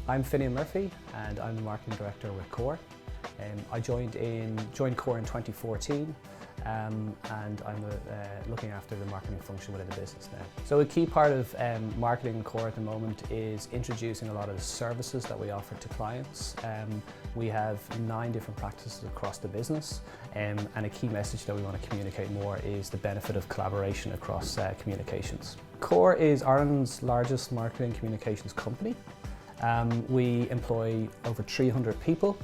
I'm Finian Murphy and I'm the Marketing Director with Core. I joined Core in 2014 and I'm looking after the marketing function within the business now. So a key part of marketing in Core at the moment is introducing a lot of the services that we offer to clients. We have 9 different practices across the business and a key message that we want to communicate more is the benefit of collaboration across communications. Core is Ireland's largest marketing communications company. We employ over 300 people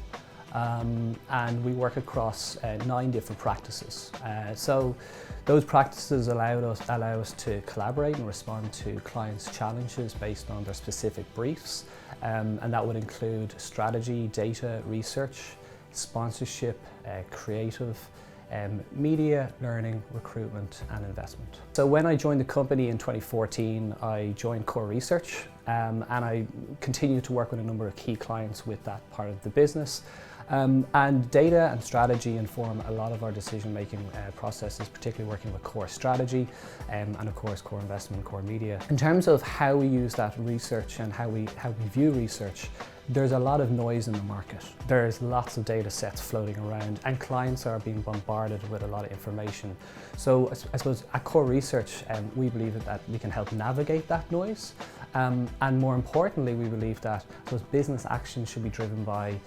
and we work across 9 different practices. So those practices allow us to collaborate and respond to clients' challenges based on their specific briefs, and that would include strategy, data, research, sponsorship, creative, media, learning, recruitment and investment. So when I joined the company in 2014, I joined Core Research and I continued to work with a number of key clients with that part of the business. And data and strategy inform a lot of our decision-making processes, particularly working with core strategy and of course core investment, core media. In terms of how we use that research and how we view research, there's a lot of noise in the market. There's lots of data sets floating around and clients are being bombarded with a lot of information. So I suppose at Core Research, we believe that we can help navigate that noise. And more importantly, we believe that those business actions should be driven by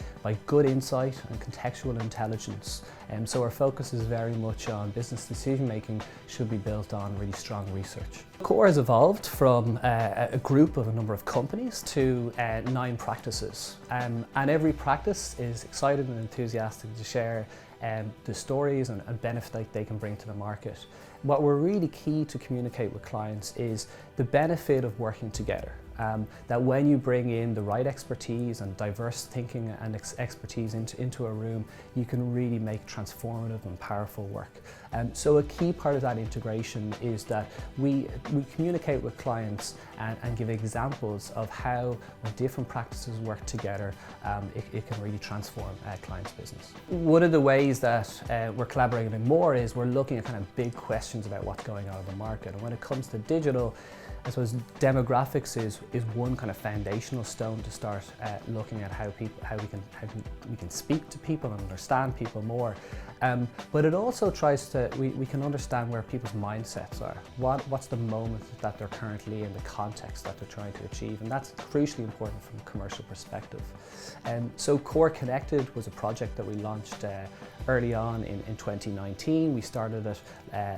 good insight and contextual intelligence. So our focus is very much on business decision making should be built on really strong research. Core has evolved from a group of a number of companies to 9 practices. And every practice is excited and enthusiastic to share the stories and benefit that they can bring to the market. What we're really key to communicate with clients is the benefit of working together. That when you bring in the right expertise and diverse thinking and expertise into a room, you can really make transformative and powerful work. So a key part of that integration is that we communicate with clients and give examples of how when different practices work together, it can really transform a client's business. One of the ways that we're collaborating more is we're looking at kind of big questions about what's going on in the market. And when it comes to digital, I suppose demographics is one kind of foundational stone to start looking at how we can speak to people and understand people more. But it also tries to, we can understand where people's mindsets are. What's the moment that they're currently in, the context that they're trying to achieve, and that's crucially important from a commercial perspective. So Core Connected was a project that we launched early on in 2019. We started it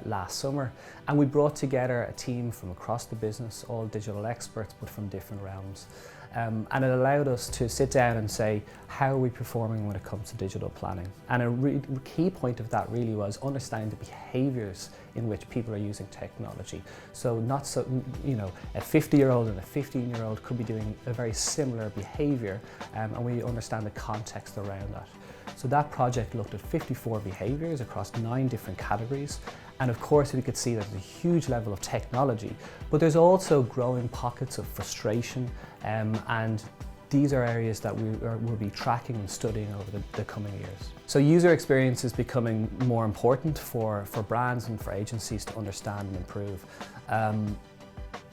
last summer and we brought together a team from across the business, all digital experts but from different realms. And it allowed us to sit down and say, how are we performing when it comes to digital planning? And a key point of that really was understanding the behaviours in which people are using technology. So not so, a 50-year-old and a 15-year-old could be doing a very similar behaviour, and we understand the context around that. So that project looked at 54 behaviours across 9 different categories. And of course we could see that there's a huge level of technology, but there's also growing pockets of frustration, and these are areas that we'll be tracking and studying over the coming years. So user experience is becoming more important for brands and for agencies to understand and improve.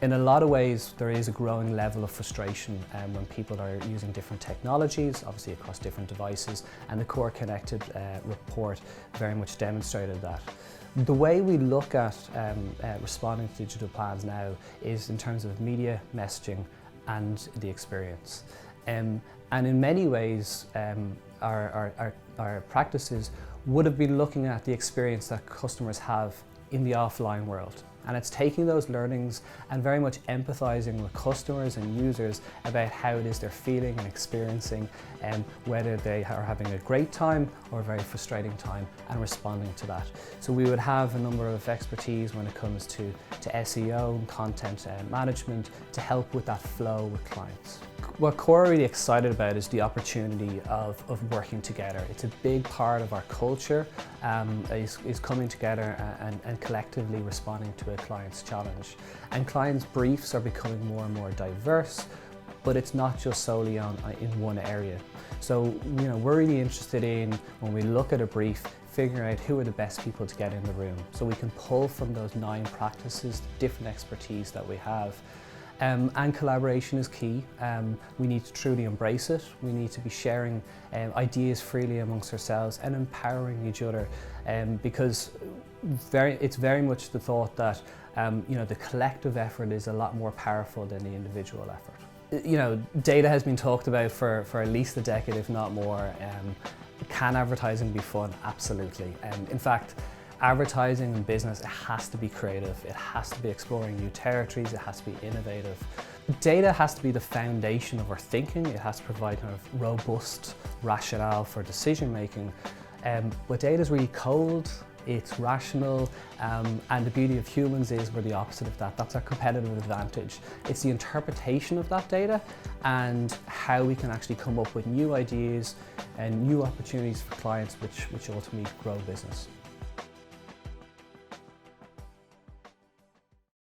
In a lot of ways, there is a growing level of frustration when people are using different technologies, obviously across different devices, and the Core Connected report very much demonstrated that. The way we look at responding to digital plans now is in terms of media, messaging, and the experience. And in many ways, our practices would have been looking at the experience that customers have in the offline world. And it's taking those learnings and very much empathizing with customers and users about how it is they're feeling and experiencing, and whether they are having a great time or a very frustrating time, and responding to that. So we would have a number of expertise when it comes to SEO and content management to help with that flow with clients. What Core are really excited about is the opportunity of working together. It's a big part of our culture, is coming together and collectively responding to a client's challenge. And clients' briefs are becoming more and more diverse, but it's not just solely in one area. So we're really interested in, when we look at a brief, figuring out who are the best people to get in the room. So we can pull from those 9 practices, different expertise that we have, And collaboration is key. We need to truly embrace it. We need to be sharing ideas freely amongst ourselves and empowering each other, because it's very much the thought that the collective effort is a lot more powerful than the individual effort. Data has been talked about for at least a decade, if not more. Can advertising be fun? Absolutely. In fact, advertising and business, it has to be creative, it has to be exploring new territories, it has to be innovative. Data has to be the foundation of our thinking, it has to provide kind of robust rationale for decision making. But data is really cold, it's rational, and the beauty of humans is we're the opposite of that. That's our competitive advantage. It's the interpretation of that data and how we can actually come up with new ideas and new opportunities for clients which ultimately grow business.